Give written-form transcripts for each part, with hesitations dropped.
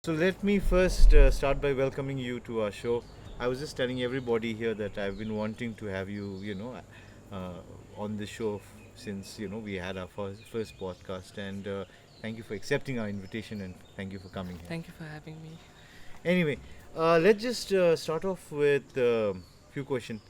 So let me first start by welcoming you to our show. I was just telling everybody here that I've been wanting to have you, on the show since we had our first podcast, and thank you for accepting our invitation and thank you for coming here. Thank you for having me. Anyway, let's just start off with a few questions.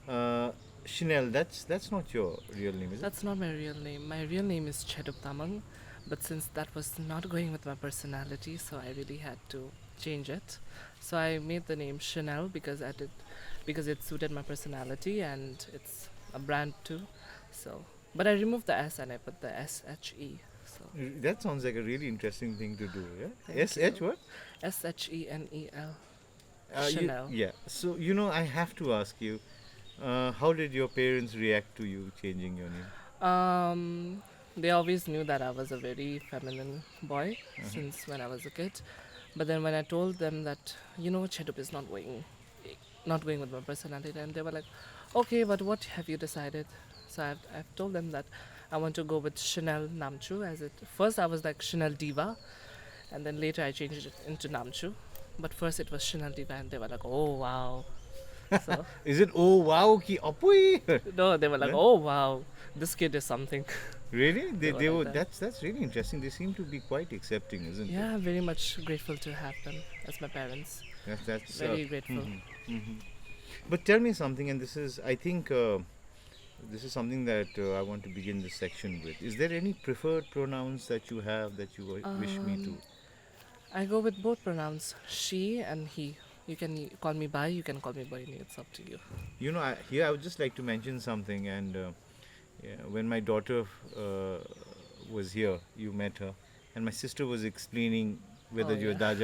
Uh, Chanel, that's not your real name, is it? That's not my real name. My real name is Chedup Tamang, but since that was not going with my personality, so I really had to change it. So I made the name Chanel because it suited my personality and it's a brand too. So, but I removed the S and I put the SHE. So That sounds like a really interesting thing to do. Yeah. thank SH you. what? SHENEL. You, Chanel. yeah. So I have to ask you, how did your parents react to you changing your name? Um, they always knew that I was a very feminine boy Uh-huh. since when I was a kid. But then when I told them that Chedup is not going with my personality, and they were like, okay, but what have you decided? So I've told them that I want to go with Chanel Namchu. As it first I was like Chanel Diva, and then later I changed it into Namchu. But first it was Chanel Diva, and they were like, oh wow. So Is it oh wow ki apui? no, they were like, Yeah? oh wow, this kid is something. Really? They They were they like were that. that's really interesting. They seem to be quite accepting, isn't it? Yeah, I'm very much grateful to have them as my parents. That's Very grateful. mhm, mhm. But tell me something, and this is I think this is something that I want to begin this section with. Is there any preferred pronouns that you have that you wish me to? Um, I go with both pronouns, she and he. You can call me Bai, you can call me Boini, it's up to you. Here I would just like to mention something, and yeah, when my daughter was here, you met her, and my sister was explaining Oh, whether you're yeah.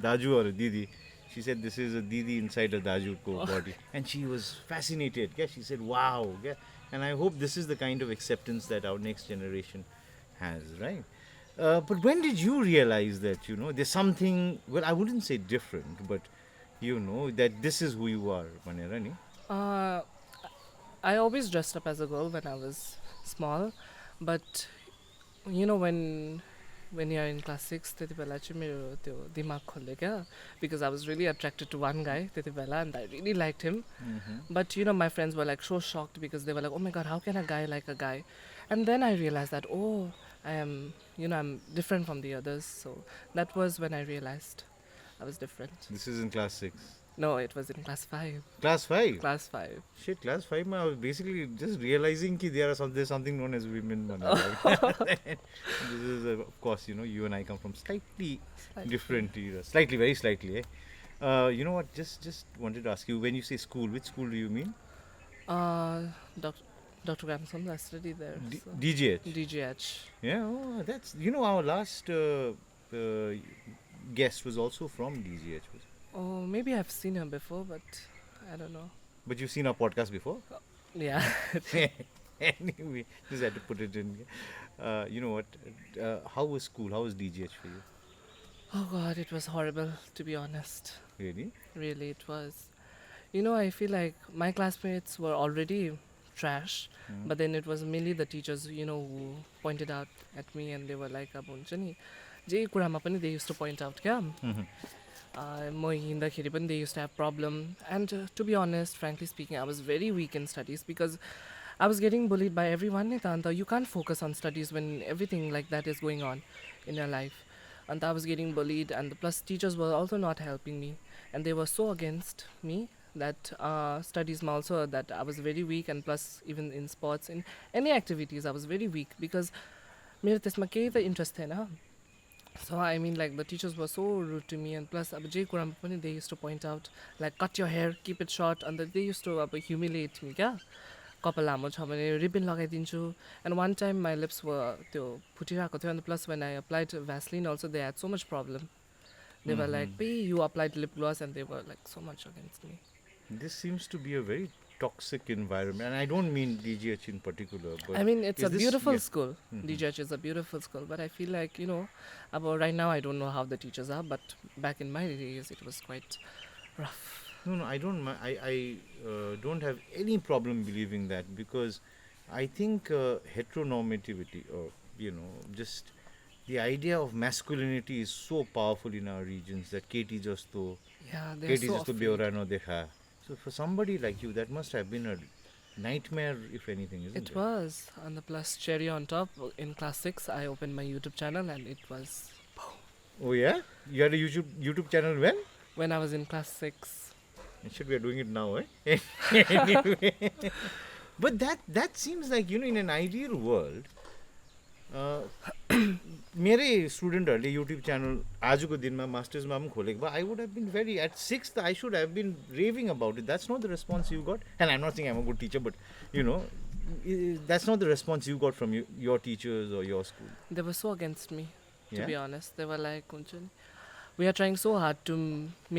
Daju or a Didi. She said this is a Didi inside a Daju Oh, body, and she was fascinated. Yeah, she said, "Wow!" Yeah, and I hope this is the kind of acceptance that our next generation has, right? But when did you realize that there's something? Well, I wouldn't say different, but that this is who you are, Manerani. uh, I always dressed up as a girl when I was small, but when you're in class 6 त्यति बेला चाहिँ मेरो त्यो दिमाग खोल्यो क्या because I was really attracted to one guy त्यति बेला and I really liked him. Mm-hmm. But my friends were like so shocked because they were like, oh my god, how can a guy like a guy? And then I realized that, oh, I'm different from the others. So that was when I realized I was different. This is in class 6. No, it was in class 5. Class 5? Class 5. Shit, class 5, I was basically just realizing that there's something known as women. This is, of course, you and I come from slightly different eras. Slightly, very slightly, eh? You know what? Just wanted to ask you, when you say school, which school do you mean? Uh, doc- Dr. Gramson, I studied there. So. DGH. DGH. Yeah, oh, that's, our last uh, guest was also from DGH. Oh, maybe I've seen her before, but I don't know. But you've seen our podcast before? Yeah. Anyway, just had to put it in. You know what? How was school? How was DGH for you? Oh god, it was horrible, to be honest. Really? Really, it was. I feel like my classmates were already trash, Mm. but then it was mainly the teachers, who pointed out at me and they were like, अब हुन्छ नि जे कुरामा पनि they used to point out क्या Mhm. म हिँड्दाखेरि पनि they used to have problem. And to be honest, frankly speaking, I was very weak in studies because I was getting bullied by everyone नि त अन्त you can't focus on studies when everything like that is going on in your life. And I was getting bullied, and plus teachers were also not helping me, and they were so against me that studies also that I was very weak, and plus even in sports, in any activities I was very weak because मेरो त्यसमा केही त interest थिएन. So I mean, like, the teachers were so rude to me, and plus अब जे कुरामा पनि they used to point out like cut your hair, keep it short, and they used to अब humiliate me क्या कपाल लामो छ भने ribbon लगाइदिन्छु. And one time my lips were त्यो फुटिरहेको थियो, and plus when I applied Vaseline also they had so much problem. They were like, "P, you applied lip gloss," and they were like so much against me. This seems to be a very toxic environment, and I don't mean DGH in particular. But I mean, it's is a this beautiful yeah. school. Mhm. DJH is a beautiful school, but I feel like, about right now I don't know how the teachers are, but back in my days it was quite rough. No, I don't. I don't have any problem believing that because I think heteronormativity, or just the idea of masculinity is so powerful in our regions that Katie just to Yeah, they're Katie so just to afraid. beora no dekha. So for somebody like you, that must have been a nightmare, if anything, isn't it? It was. And the plus cherry on top, in class 6, I opened my YouTube channel and it was Oh yeah, you had a YouTube channel when? when I was in class 6. Shit, we are doing it now, eh? Anyway. But that seems like, you know, in an ideal world, मेरे स्टुडेन्टहरूले YouTube channel आजको दिनमा मास्टर्समा पनि खोलेको भए I would have been very एट सिक्स्थ I should have been raving about it that's not the response you got and I'm not saying I'm a good teacher but you know that's not the response you got from your teachers or your school. They were so against me, to Yeah? be honest. They were like, "Kunchan, we are trying so hard to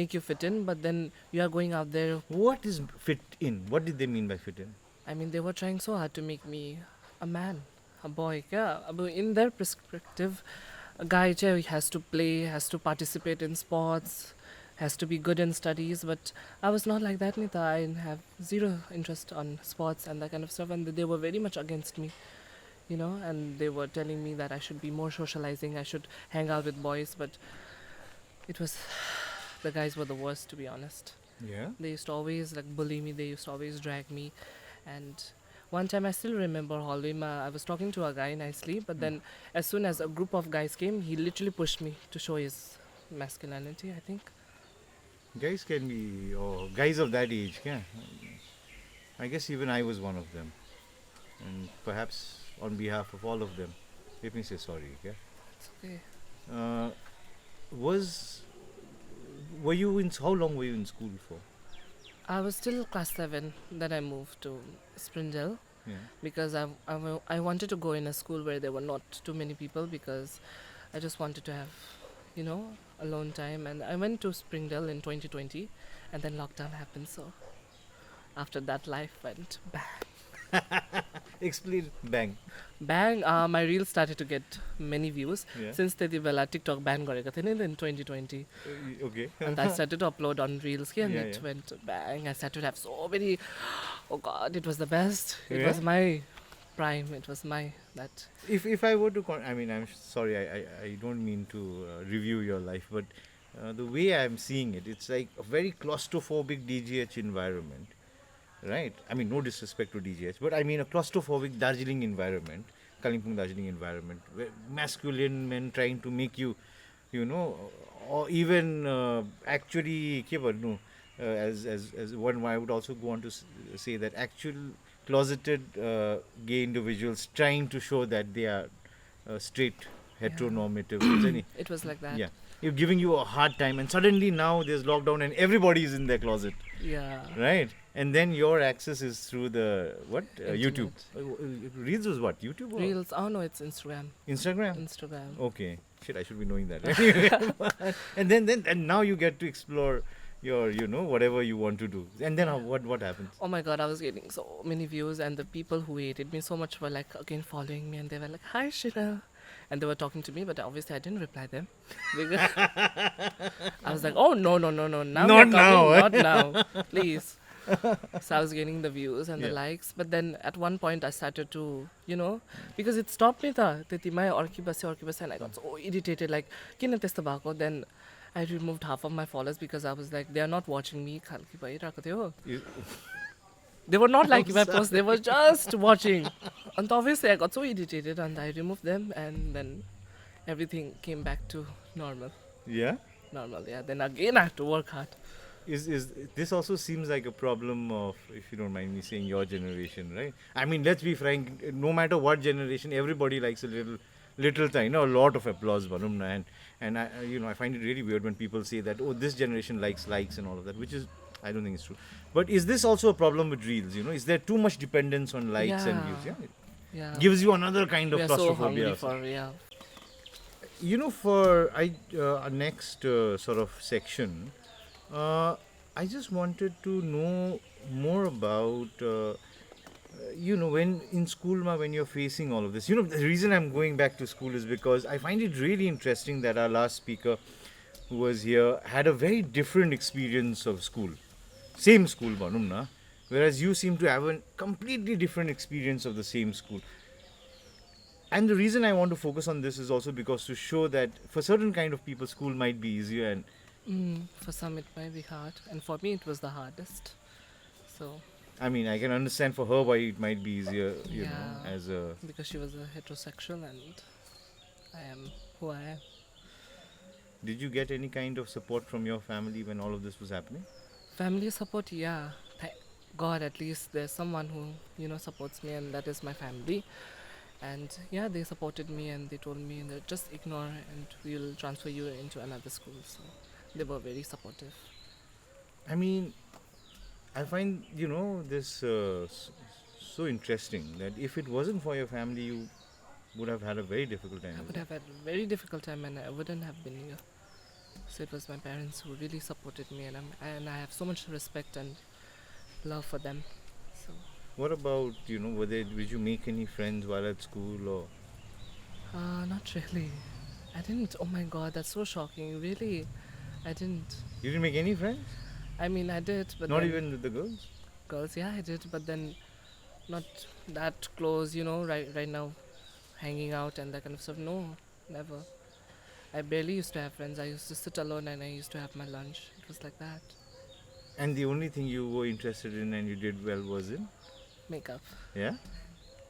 make you fit in, but then you are going out there." What is fit in? What did they mean by fit in? I mean, they were trying so hard to make me a man, a boy. Yeah, but in their perspective, a guy has to play, has to participate in sports, has to be good in studies. But I was not like that, Nita. I have zero interest on sports and that kind of stuff, and they were very much against me. You know, and they were telling me that I should be more socializing, I should hang out with boys, but it was the guys were the worst, to be honest. Yeah. They used to always like bully me, they used to always drag me. And one time I still remember hallway I was talking to a guy nicely, but then as soon as a group of guys came, he literally pushed me to show his masculinity, I think. Guys can be, or guys of that age, yeah. I guess even I was one of them. And perhaps on behalf of all of them, let me say sorry, yeah. It's okay. Uh, were you in, how long were you in school for? I was still class 7, then I moved to Sprindale. Yeah. Because I wanted to go in a school where there were not too many people, because I just wanted to have, you know, alone time. And I went to Springdale in 2020, and then lockdown happened. So after that, life went bang. Explain. Bang. Bang, my reels started to get many views. Yeah. Since त्यति बेला TikTok ban गरेको थिएँ नि in 2020. Okay. And I started to upload on reels and Yeah, it yeah. went bang. I started to have so many, oh god, it was the best. It Yeah? was my prime. It was my, that. If I were to, I mean, I'm sorry, I don't mean to review your life, but the way I'm seeing it, it's like a very claustrophobic DGH environment, right? I mean, no disrespect to DGH, but I mean a claustrophobic Darjeeling environment, Kalimpong Darjeeling environment, where masculine men trying to make you, you know, or even actually, ke भन्नु, as one, I would also go on to say that actual closeted gay individuals trying to show that they are straight, heteronormative. हुन्छ नि? It was like that. Yeah, you're giving you a hard time, and suddenly now there's lockdown and everybody is in their closet, Yeah. right? And then your access is through the what? YouTube. Internet. Reels was what? YouTube or Reels. Oh no, it's Instagram. Instagram? Instagram. Okay. Shit, I should be knowing that. Anyway, and now you get to explore your, you know, whatever you want to do. And then what happens? Oh my god, I was getting so many views, and the people who hated me so much were like again following me, and they were like, "Hi, Shina," and they were talking to me, but obviously I didn't reply them. Because I was like, "Oh no, no, no, no, now Not you're coming, now, eh?" not now, please." So I was getting the views and the Yeah. likes, but then at one point I started to, you know, because it stopped me ta त्यतिमै Arki बस्यो, and I got so irritated, like किन त्यस्तो भएको. Then I removed half of my followers because I was like, they are not watching me खालको भइरहेको थियो. You- They were not liking my post, they were just watching. And obviously I got so irritated and I removed them, and then everything came back to normal. yeah. Normal, yeah. Then again I had to work hard. Is this also seems like a problem of, if you don't mind me saying, your generation, right? I mean, let's be frank. No matter what generation, everybody likes a little time, you know, a lot of applause, भनौँ न. And I, you know, I find it really weird when people say that, oh, this generation likes likes and all of that, which is, I don't think it's true. But is this also a problem with reels? You know, is there too much dependence on likes and views? Yeah, it Yeah. gives you another kind of We are so claustrophobia. hungry for, yeah. You know, for our next sort of section, I just wanted to know more about, you know, when in school, when you're facing all of this. You know, the reason I'm going back to school is because I find it really interesting that our last speaker who was here had a very different experience of school. Same school, भनौँ न, whereas you seem to have a completely different experience of the same school. And the reason I want to focus on this is also because to show that for certain kind of people, school might be easier, and For some, it might be hard, and for me, it was the hardest. So, I mean, I can understand for her why it might be easier, yeah, as a. because she was a heterosexual, and I am who I am. Did you get any kind of support from your family when all of this was happening? Family support, yeah. Thank God, at least there's someone who supports me, and that is my family. And yeah, they supported me, and they told me that just ignore, and we'll transfer you into another school. So they were very supportive. I mean, I find this so interesting that if it wasn't for your family, you would have had a very difficult time. I would have had a very difficult time, and I wouldn't have been here. So it was my parents who really supported me, and I have so much respect and love for them. So What about did you make any friends while at school, or not really. I didn't. Oh my God, that's so shocking. Really, I didn't. you didn't make any friends? I mean, I did, but Not then even with the girls? girls, yeah, I did, but then not that close. Right now, hanging out and that kind of stuff. No, never. I barely used to have friends. I used to sit alone and I used to have my lunch. It was like that. And the only thing you were interested in and you did well was in? Makeup. Yeah?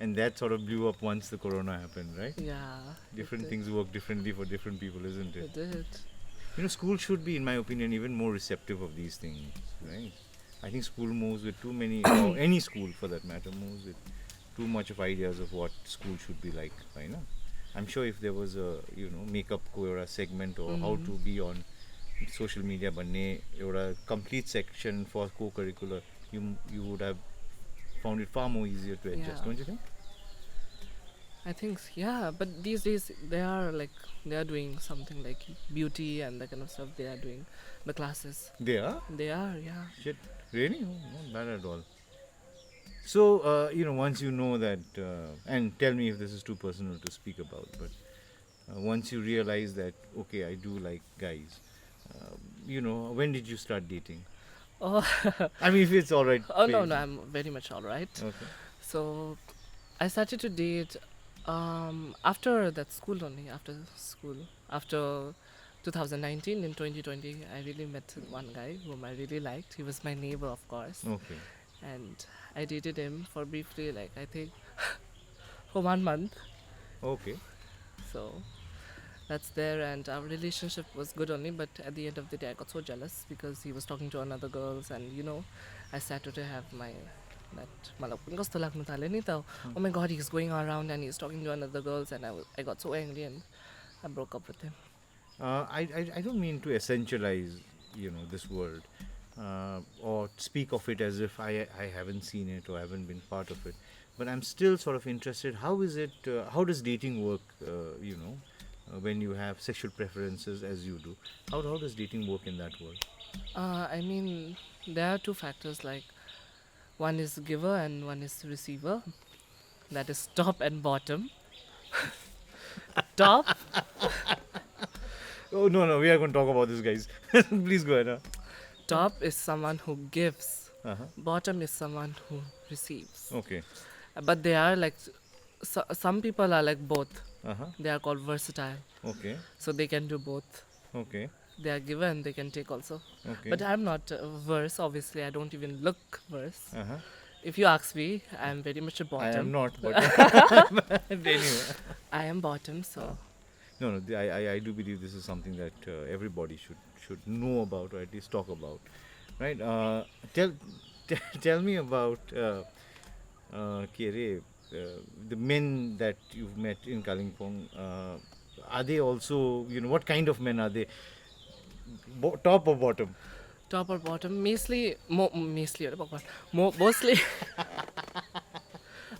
And that sort of blew up once the corona happened, right? Yeah. Different it things work differently for different people, isn't did. it? It did. School should be, in my opinion, even more receptive of these things, right? I think school moves with too many, or any school for that matter, moves with too much of ideas of what school should be like, right? Now, I'm sure if there was a, makeup ko एउटा segment or how to be on social media भन्ने एउटा complete section for co-curricular, you would have found it far more easier to adjust, Yeah. don't you think? I think, yeah, but these days they are doing something like beauty and that kind of stuff. They are doing the classes. They are? They are, yeah. Shit, really? Oh, not bad at all. So, once you know that, and tell me if this is too personal to speak about, but once you realize that, okay, I do like guys, when did you start dating? Oh, I mean, if it's alright. oh no, I'm very much all right. Okay. So I started to date after that school only. After 2019, in 2020, I really met one guy whom I really liked. He was my neighbor, of course, Okay. and I dated him for briefly, like I think for 1 month. Okay. So that's there, and our relationship was good only. But at the end of the day, I got so jealous because he was talking to another girls, and I started to have मलाई पनि कस्तो लाग्नु थाल्यो नि त. Oh my God, he's going around and he's talking to another girls, and I got so angry and I broke up with him. I don't mean to essentialize, this world, or speak of it as if I haven't seen it or haven't been part of it. But I'm still sort of interested. How is it? How does dating work? When you have sexual preferences as you do, how does dating work in that world? I mean, there are two factors, like one is giver and one is receiver. That is top and bottom. Top Oh no, we are going to talk about this, guys. Please go ahead. top is someone who gives. Uh-huh. Bottom is someone who receives. Okay. But they are like some people are like both. Uh-huh. They are called versatile, Okay. so they can do both. Okay. They are giver and they can take also. Okay. But I'm not verse. Obviously, I don't even look verse. Uh-huh. If you ask me, I'm very much a bottom. I am not, but anyway. I am bottom, so No, I do believe this is something that everybody should know about, or at least talk about, right? Tell me about the men that you've met in Kalimpong. Are they also, what kind of men are they? Top or bottom? top or bottom, mostly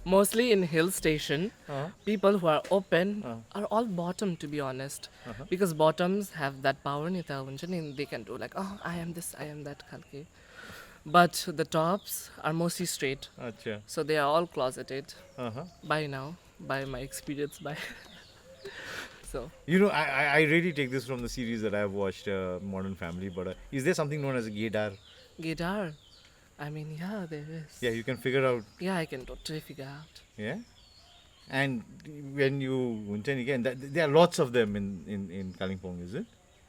mostly in hill station. Uh-huh. People who are open Uh. are all bottom, to be honest, Uh-huh. because bottoms have that power nita huncha ni, they can do like, oh, I am this, I am that khalke. But the tops are mostly straight, Acha. so they are all closeted Uh-huh. by now, by my experience, by so I really take this from the series that I've watched, Modern Family. But is there something known as a gaydar? gaydar, I mean, yeah, there is. Yeah, you can figure out. Yeah, I can totally figure out. Yeah. And when you again, there are lots of them in Kalimpong, is it?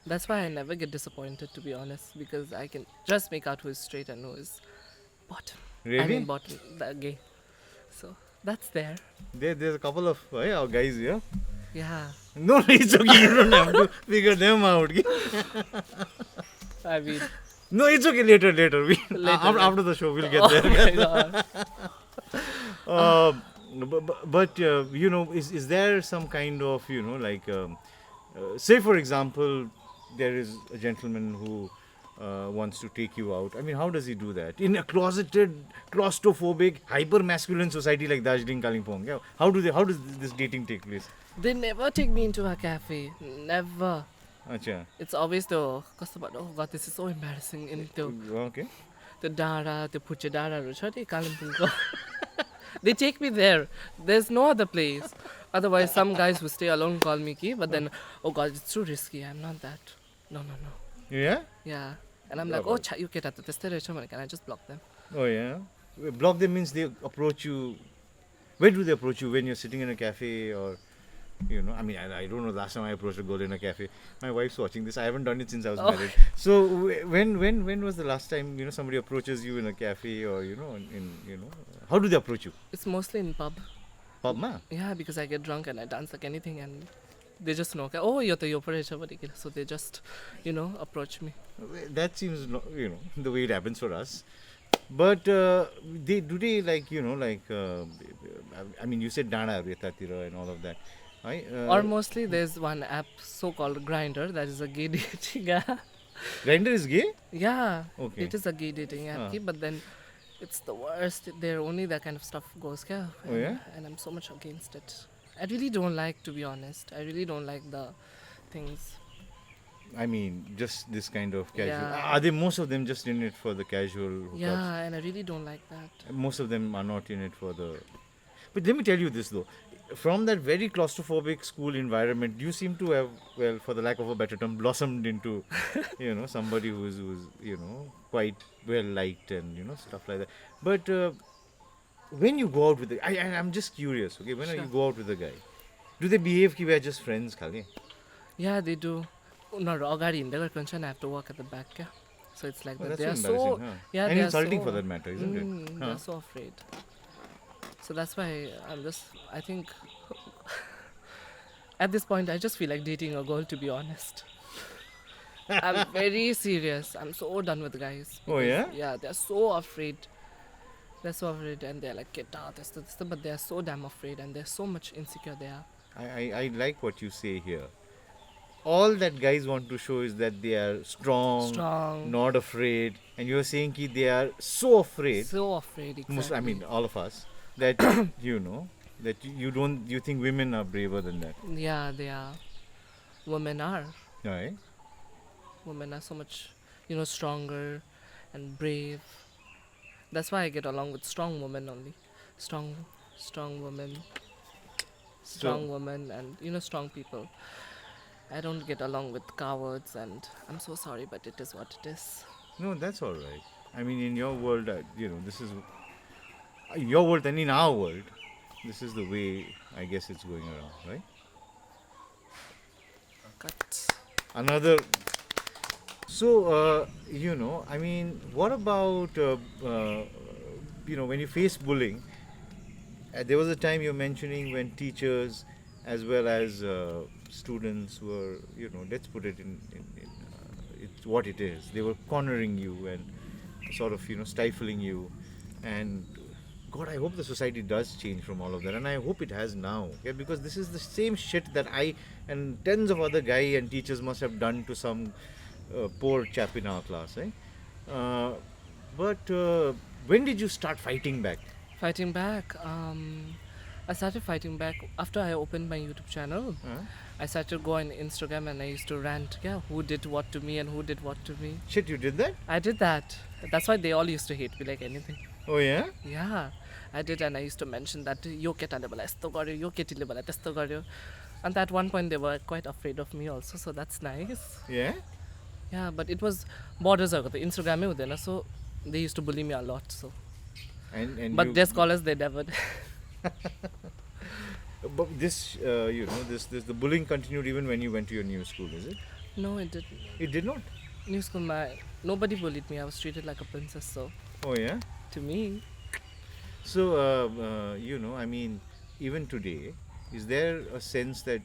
That's why I never get disappointed, to be honest, because I can just make out who is straight and who is bottom. I Really? mean bottom, the gay. So that's there. There's a couple of our guys here. Yeah. No, it's okay. You don't have to figure them out. Okay? I mean, No, it's okay. Later. We, Later, after the show, we'll get oh there. my god. But is there some kind of like say for example, there is a gentleman who wants to take you out. I mean, how does he do that in a closeted, claustrophobic, hyper masculine society like Darjeeling, Kalimpong? Yeah, how does this dating take place? They never take me into a cafe. Never. Acha. It's always the oh god, this is so embarrassing. In Okay. the Dara, the Puche Dara, Kalimpong. They take me there. There's no other place. Otherwise, some guys who stay alone call me ki, but then, oh god, it's too risky. I'm not that. No. Yeah. Yeah. And I'm like, oh, cha, you get at the can I just block them? Oh yeah. Block them means they approach you. Where do they approach you? When you're sitting in a cafe or I mean, I don't know. Last time I approached a girl in a cafe. My wife's watching this. I haven't done it since I was Oh. married. So when was the last time somebody approaches you in a cafe or how do they approach you? It's mostly in pub. Pub ma? Yeah, because I get drunk and I dance like anything and they just know, oh, you're the so they just, approach me. That seems the way it happens for us. But they like I mean, you said Dana Retatira and all of that. Or mostly there's one app so-called Grinder that is a gay dating app. Grindr is gay? Yeah, Okay. it is a gay dating app, Ah. but then it's the worst. There only that kind of stuff goes, kya? Oh, yeah? And I'm so much against it. I really don't like, to be honest. I really don't like the things. I mean, just this kind of casual. Yeah. Are they most of them just in it for the casual hookups? Yeah, and I really don't like that. Most of them are not in it for the. But let me tell you this though. From that very claustrophobic school environment, you seem to have, well, for the lack of a better term, blossomed into, somebody who's quite well liked and stuff like that. But when you go out with I'm just curious. Okay, when Sure. you go out with a guy, do they behave ki we are just friends, khali? Yeah, they do. No, agadi in the and I have to walk at the back, kya? So it's like Oh, that. that's They are so so, embarrassing, huh? yeah, And they are insulting so- for that matter, isn't it? Huh? They're so afraid. So that's why I think at this point I just feel like dating a girl, to be honest. I'm very serious. I'm so done with guys. Oh, because, yeah? Yeah, they're so afraid. They're so afraid and they're like, get out, this, but they're so damn afraid and they're so much insecure they are. I like what you say here. All that guys want to show is that they are strong, not afraid, and you're saying ki they are so afraid. So afraid, exactly. Most, I mean, all of us that that you think women are braver than that, Yeah, they are. Women are. right? Women are so much, stronger and brave. That's why I get along with strong women only. Strong women. Strong women and, strong people. I don't get along with cowards and I'm so sorry, but it is what it is. No, that's all right. I mean, in your world, this is your world, and in our world, this is the way I guess it's going around, right? Cut. Another. So, I mean, what about, when you face bullying? There was a time you're mentioning when teachers as well as students were, let's put it in it's what it is. They were cornering you and sort of, stifling you. And God, I hope the society does change from all of that. And I hope it has now. Yeah, because this is the same shit that I and tens of other guy and teachers must have done to some poor chap in our class, eh? But when did you start fighting back? Fighting back. I started fighting back after I opened my YouTube channel. I started to go on Instagram and I used to rant, yeah, who did what to me and who did what to me. Shit, you did that? I did that. That's why they all used to hate me like anything. Oh yeah? Yeah, I did, and I used to mention that yo ketale bala yesto garyo, yo ketile bala testo garyo. And at one point they were quite afraid of me also, so that's nice. Yeah? Yeah, but it was borders ago. The Instagram mein hudena, so they used to bully me a lot. So, And but you, their scholars they never. But this, this the bullying continued even when you went to your new school, is it? No, it didn't. It did not. New school, nobody bullied me. I was treated like a princess. So Oh yeah. to me, So, I mean, even today, is there a sense that,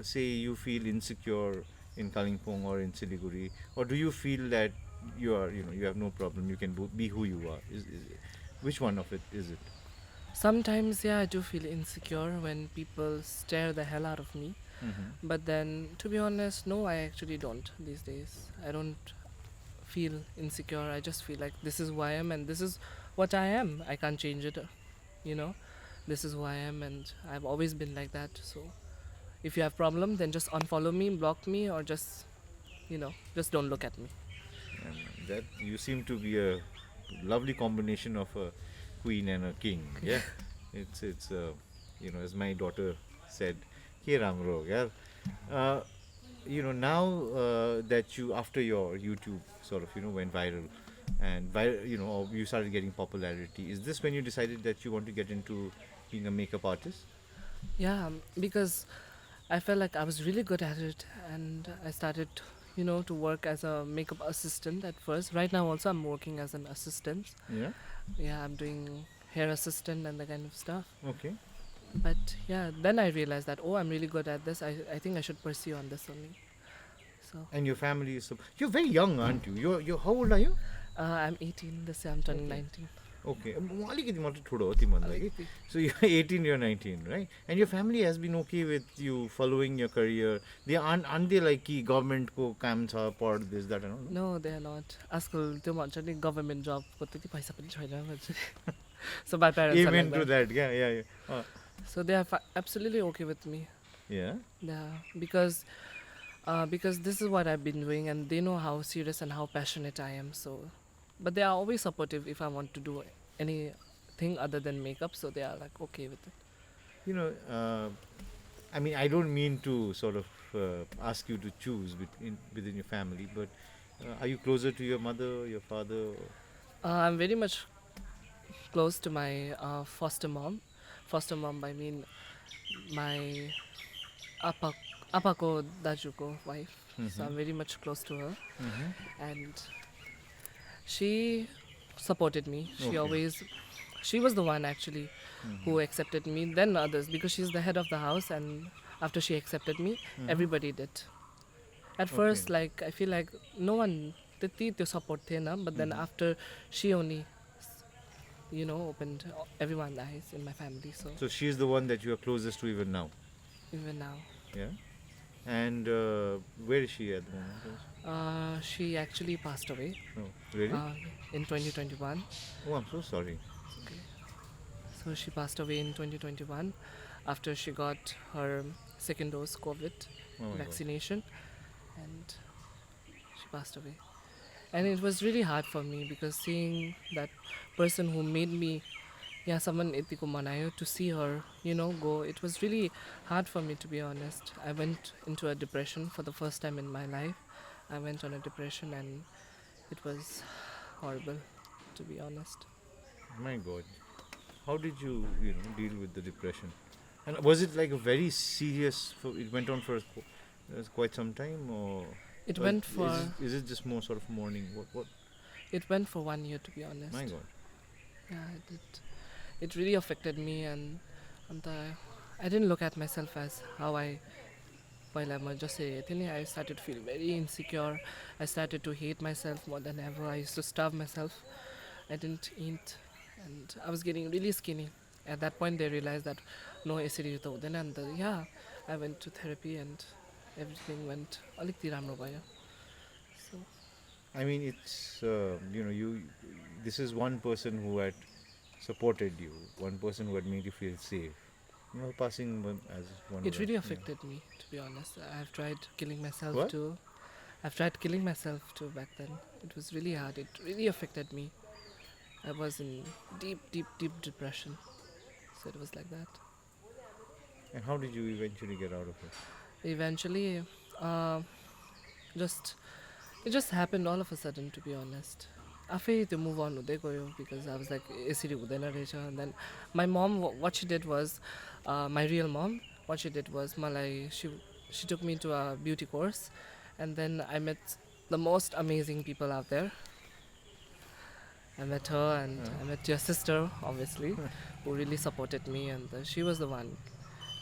say, you feel insecure in Kalimpong or in Siliguri, or do you feel that you are, you have no problem, you can be who you are? Which one of it is it? sometimes yeah, I do feel insecure when people stare the hell out of me. Mm-hmm. But then, to be honest, no, I actually don't these days. I don't feel insecure. I just feel like this is who I am and this is what I am. I can't change it, you know. This is who I am and I've always been like that. So if you have problem, then just unfollow me, block me, or just, just don't look at me. And that you seem to be a lovely combination of a queen and a king. Yeah, it's as my daughter said, "Here Ramro, yeah." Uh, now that you after your YouTube sort of went viral, and you started getting popularity. Is this when you decided that you want to get into being a makeup artist? Yeah, because I felt like I was really good at it and I started, to work as a makeup assistant at first. Right now also I'm working as an assistant. Yeah. Yeah, I'm doing hair assistant and that kind of stuff. Okay. But yeah, then I realized that, oh, I'm really good at this. I think I should pursue on this only. So And your family is you're very young, aren't you? You're how old are you? I'm 18 this year, I'm turning Okay. 19. Okay. अलिकति मात्र ठुलो हो तिमीभन्दा कि. Alikti. So you're 18, you're 19, right? And your family has been okay with you following your career. They aren't they like कि government को काम छ पढ this that and all? No, they are not. आजकल त्यो भन्छ नि गभर्मेन्ट जबको त्यति पैसा पनि छैन भन्छ नि. So my parents are Amen like to that. that. Yeah. So they are absolutely okay with me. Yeah. Yeah, because this is what I've been doing, and they know how serious and how passionate I am. So, but they are always supportive if I want to do anything other than makeup. So they are like okay with it. I mean, I don't mean to sort of ask you to choose within your family, but are you closer to your mother, your father? I'm very much close to my foster mom. Foster mom, I mean my apa apako dajuko wife. So I'm very much close to her, Mm-hmm. and she supported me. Okay. She was the one actually who accepted me, then others, because she's the head of the house, and after she accepted me, everybody did. At first, Okay. like I feel like no one त्यति त्यो support थिएन, but then after she only, opened everyone's eyes in my family. So So she's the one that you are closest to even now. even now, Yeah. And where is she at the moment? she actually passed away Oh, really? in 2021. Oh, I'm so sorry. Okay. So she passed away in 2021 after she got her second dose COVID Oh my God. vaccination, and she passed away. And it was really hard for me because seeing that person who made me, yeah, someone etiko manayo, to see her, go, it was really hard for me, to be honest. I went into a depression for the first time in my life. I went on a depression and it was horrible, to be honest. My God. How did you, deal with the depression? And was it like a very serious? It went on for quite some time, or It or went for is it just more sort of mourning? What? it went for 1 year, to be honest. My God. Yeah, it really affected me, and I didn't look at myself as how I just say I started to feel very insecure. I started to hate myself more than ever. I used to starve myself. I didn't eat, and I was getting really skinny. At that point, they realized that no यसरी त हुँदैन नि त. Yeah, I went to therapy and everything went अलिकति राम्रो भयो. So I mean, it's you. This is one person who had supported you, one person who had made you feel safe. Passing as one. it of really them, affected me, to be honest. I've tried killing myself What? too. I've tried killing myself too back then. It was really hard. It really affected me. I was in deep, deep, deep depression. So it was like that. And how did you eventually get out of it? Eventually, uh, just it just happened all of a sudden. To be honest, आफै त्यो move on हुँदै गयो because I was like यसरी हुँदैन रहेछ end then my mom what she did was my real mom what she did was मलाई she took me to a beauty course and then I met the most amazing people out there I met her and I met your sister, obviously, who really supported me, and she was the one.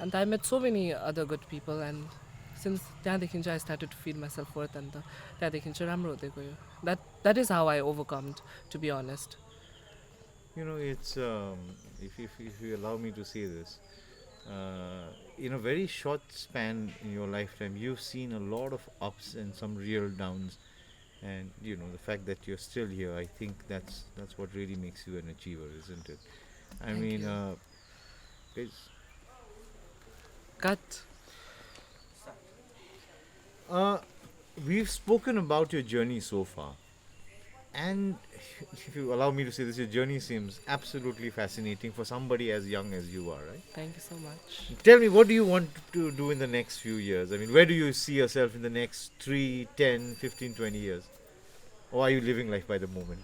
And I met so many other good people, and since त्यहाँदेखि चाहिँ I started to feel myself worth, and त्यहाँदेखि चाहिँ राम्रो हुँदै गयो. That is how I overcome, to be honest. You know, it's if you allow me to say this, in a very short span in your lifetime, you've seen a lot of ups and some real downs, and you know the fact that you're still here. I think that's what really makes you an achiever, isn't it? I Thank mean, you. it's, Cut. uh, we've spoken about your journey so far, and if you allow me to say this, your journey seems absolutely fascinating for somebody as young as you are, right? Thank you so much. Tell me, what do you want to do in the next few years? I mean, where do you see yourself in the next 3, 10, 15, 20 years? Or are you living life by the moment?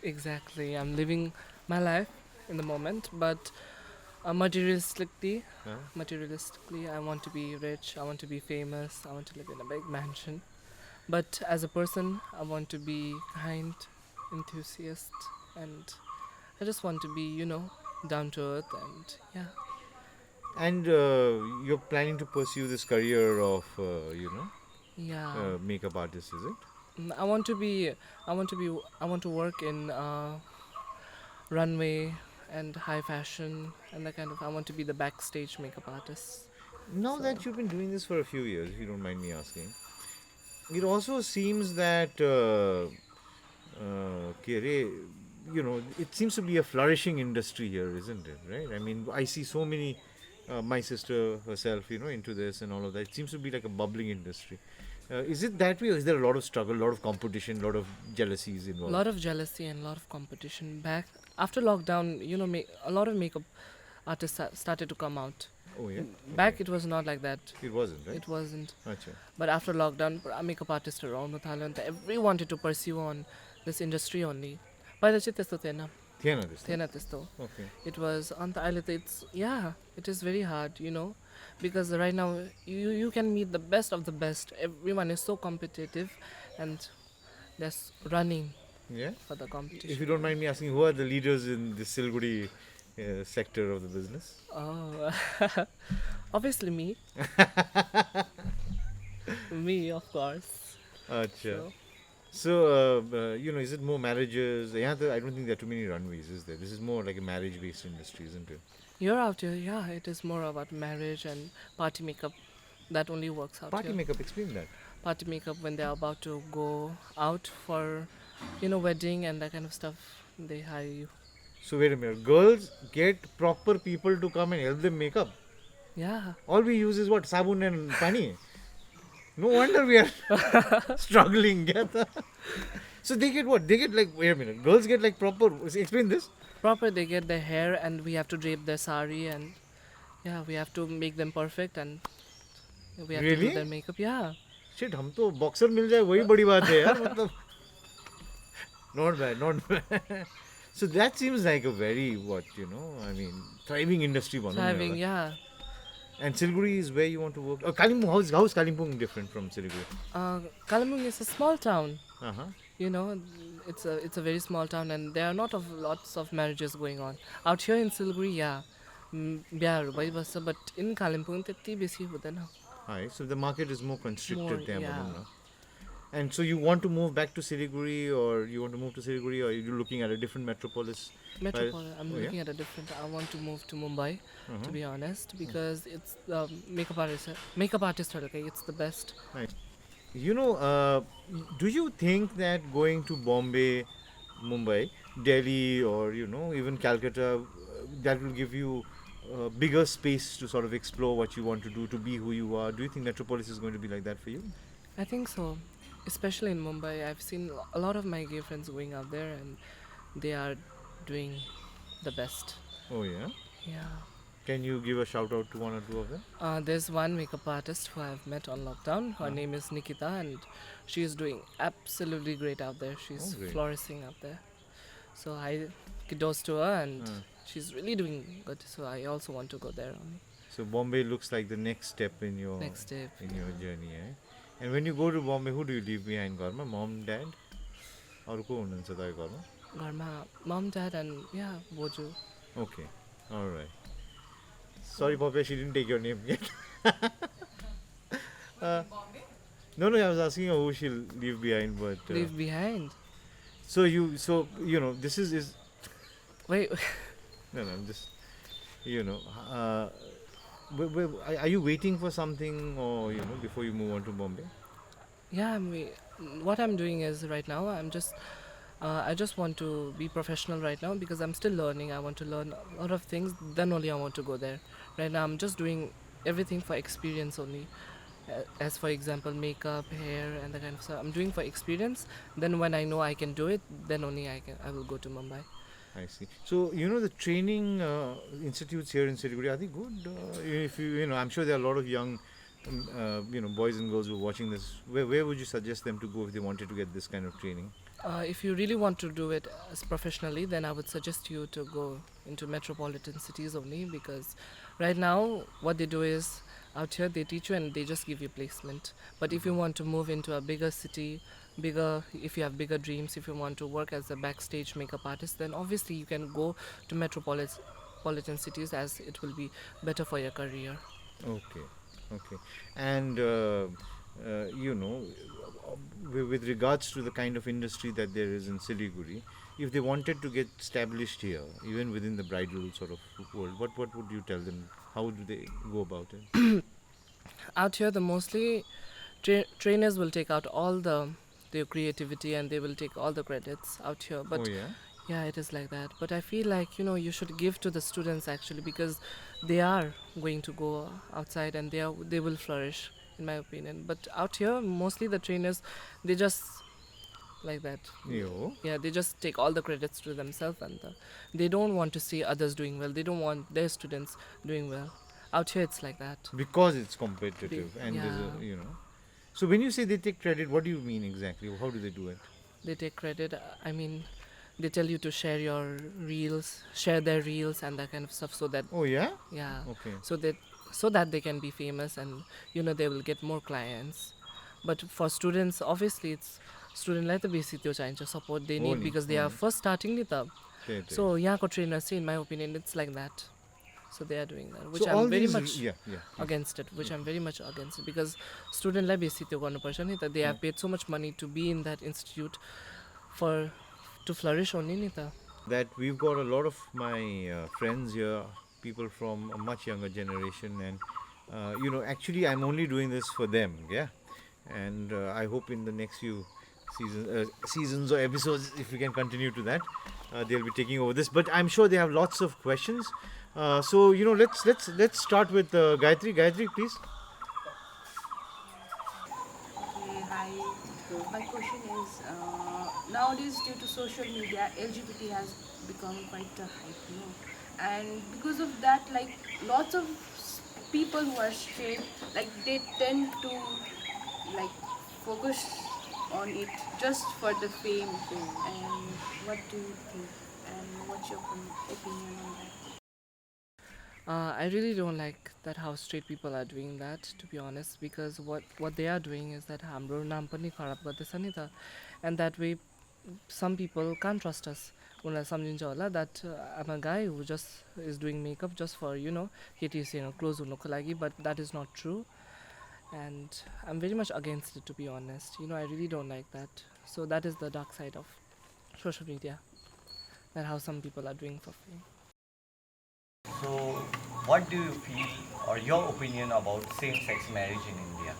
Exactly. I'm living my life in the moment, but materialistically, Huh? I want to be rich. I want to be famous. I want to live in a big mansion. But as a person, I want to be kind, enthusiast, and I just want to be, down to earth. And yeah, And you're planning to pursue this career of, yeah. makeup artist, is it? I want to be, I want to work in runway and high fashion and that kind of. I want to be the backstage makeup artist. Now that So- you've been doing this for a few years, if you don't mind me asking, it also seems that, it seems to be a flourishing industry here, isn't it? Right? I mean, I see so many, my sister herself, into this and all of that. It seems to be like a bubbling industry. Is it that way, or is there a lot of struggle, a lot of competition, a lot of jealousies A involved? lot of jealousy and a lot of competition. Back after lockdown, a lot of makeup artists started to come out. Oh yeah. Back Okay. it was not like that. It wasn't, right? It wasn't. Acha. But after lockdown, makeup artists around talent, everyone wanted to pursue on this industry only. पहिला चाहिँ त्यस्तो थिएन थिएन त्यस्तो? थिएन त्यस्तो Okay. It was अन्त अहिले त it's yeah it is very hard because right now you can meet the best of the best. Everyone is so competitive and they're running Yeah. for the If competition. you don't mind me asking, who are the leaders in the Silguri sector of the business? Oh, obviously me. Me, of course. Acha. So, So, is it more marriages? Yeah, I don't think there are too many runways, is there? This is more like a marriage-based industry, isn't it? you're out here, yeah, it is more about marriage and party makeup. That only works out Party here. makeup, explain that. Party makeup when they're about to go out for, wedding and that kind of stuff. They hire you. So wait a minute. Girls get proper people to come and help them make up. Yeah. All we use is what? Sabun and pani. No wonder we are struggling. So they get what? They get like, wait a minute. Girls get like proper. Explain this. Proper, they get their hair and we have to drape their sari and yeah, we have to make them perfect and we have to Really? do their makeup. Yeah. Shit, हम तो boxer मिल जाए वही बड़ी बात है यार मतलब. Not bad, not bad. So that seems like a very thriving industry. Thriving, yeah. And Siliguri is where you want to work. Kalimpong, how is Kalimpong different from Siliguri? Kalampung is a small town. Uh-huh. It's a very small town and there are not of lots of marriages going on. Out here in Siliguri, yeah. बिहाहरू भइबस्छ but in Kalimpong त्यति बेसी हुँदैन. Alright, so the market is more constricted More, there. yeah. भनौँ न. And so you want to move back to Siliguri, or you want to move to Siliguri, or are you looking at a different metropolis? Metropolis. I'm Oh, yeah? looking at a different. I want to move to Mumbai, Uh-huh. to be honest, because it's makeup artist. Okay, it's the best. Do you think that going to Bombay, Mumbai, Delhi, or even Calcutta, that will give you bigger space to sort of explore what you want to do, to be who you are? Do you think Metropolis is going to be like that for you? I think so, especially in Mumbai. I've seen a lot of my gay friends going out there, and they are doing the best. Oh yeah. Yeah. Can you give a shout out to one or two of them? There's one makeup artist who I've met on lockdown. Her name is Nikita, and she is doing absolutely great out there. She's great. flourishing out there. So I kudos to her, and Uh, she's really doing good. So I also want to go there on so Bombay looks like the next step in your next step. journey, eh? And when you go to Bombay, who do you leave behind, Garma? Mom, dad? Or ko hunनुहुन्छ तपाईँ घरमा? Garma, mom, dad, and yeah, Boju. Okay, all right. Sorry, Bobby, she didn't take your name yet. No, I was asking her who she'll leave behind, but Leave behind. so you know, this is Wait, no, I'm just you know, are you waiting for something, or before you move on to Bombay? yeah, what I'm doing is right now I just want to be professional right now because I'm still learning. I want to learn a lot of things. Then only I want to go there. Right now I'm just doing everything for experience only. As for example, makeup, hair, and the kind of stuff. I'm doing for experience. Then when I know I can do it, then only I will go to Mumbai. I see. So the training institutes here in Siliguri, are they good? If I'm sure there are a lot of young, boys and girls who are watching this. Where would you suggest them to go if they wanted to get this kind of training? If you really want to do it as professionally, then I would suggest you to go into metropolitan cities only because right now what they do is out here they teach you and they just give you placement. But if you want to move into a bigger city, if you have bigger dreams, if you want to work as a backstage makeup artist, then obviously you can go to metropolitan cities as it will be better for your career. Okay. And with regards to the kind of industry that there is in Siliguri, if they wanted to get established here, even within the bridal sort of world, what would you tell them? How do they go about it? Out here, the mostly trainers will take out all their creativity and they will take all the credits out here. But Oh yeah. yeah, it is like that. But I feel like you should give to the students actually because they are going to go outside and they will flourish, in my opinion. But out here, mostly the trainers, they just like that. Yo. Yeah, they just take all the credits to themselves and they don't want to see others doing well. They don't want their students doing well. Out here, it's like that. Because it's competitive and there's Yeah. So when you say they take credit, what do you mean exactly? How do they do it? They take credit. I mean, they tell you to share your reels, share their reels and that kind of stuff, so that Oh yeah. yeah, Okay. so that they can be famous and they will get more clients. But for students, obviously, it's studentलाई त बेसी त्यो चाहिन्छ support they need Only, because they are only. first starting नि त. Okay, So यहाँको trainers चाहिँ, in my opinion, it's like that. So they are doing that, which so all I'm very these much yeah. against it, which I'm very much against it because studentलाई बेसी त्यो गर्नुपर्छ नि त. They have paid so much money to be in that institute to flourish only नि त. That we've got a lot of my friends here, people from a much younger generation, and actually I'm only doing this for them, yeah. And I hope in the next few seasons or episodes, if we can continue to that, they'll be taking over this. But I'm sure they have lots of questions. So let's start with Gayatri. Gayatri, please. Okay, hi. My question is nowadays, due to social media, LGBT has become quite a hype, and because of that, like lots of people who are straight, like they tend to like focus on it just for the fame. And what do you think? And what's your opinion on that? I really don't like that how straight people are doing that, to be honest, because what they are doing is that हाम्रो नाम पनि खराब गर्दैछ नि त, and that way some people can't trust us. उनीहरूलाई सम्झिन्छ होला that I'm a guy who just is doing makeup just for केटीसँग close हुनुको लागि, but that is not true. And I'm very much against it, to be honest. I really don't like that. So that is the dark side of social media, that how some people are doing for fame. So, what do you feel or your opinion about same-sex marriage in India?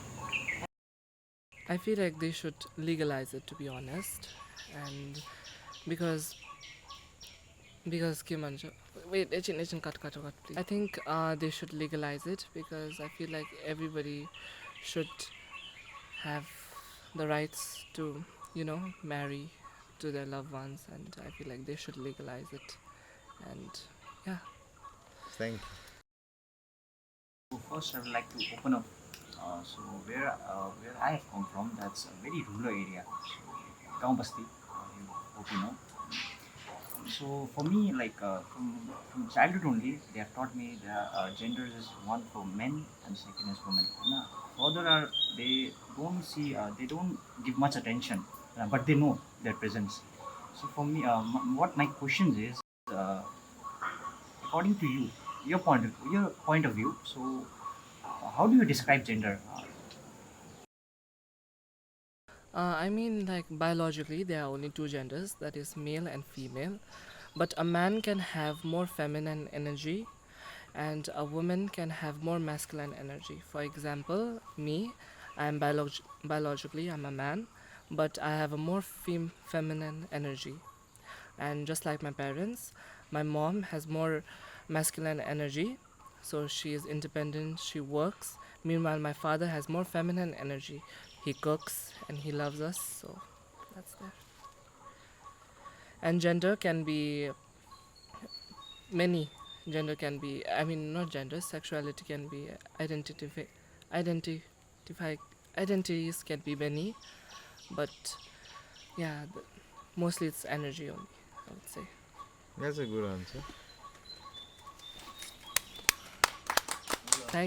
I feel like they should legalize it, to be honest, and because के भन्छ, wait, एकछिन cut please. I think they should legalize it because I feel like everybody should have the rights to marry to their loved ones, and I feel like they should legalize it. And yeah. Thank you. first I would like to open up. So where I have come from, that's a very rural area. So Gaon Basti, you hope you know. So for me, like from childhood only, they have taught me that gender is one for men and second is women. Now, further are they don't see, they don't give much attention, but they know their presence. So for me, what my question is, uh, according to you, your point of view. So how do you describe gender? I mean, like biologically, there are only two genders, that is male and female. But a man can have more feminine energy, and a woman can have more masculine energy. For example, me, I am biologically I'm a man, but I have a more feminine energy. And just like my parents, my mom has more masculine energy, so she is independent, she works. Meanwhile, my father has more feminine energy. He cooks and he loves us, so that's there. And gender can be many. Gender can be, I mean, not gender, sexuality can be identify identities can be many, but yeah, mostly it's energy only, I would say. That's a good answer.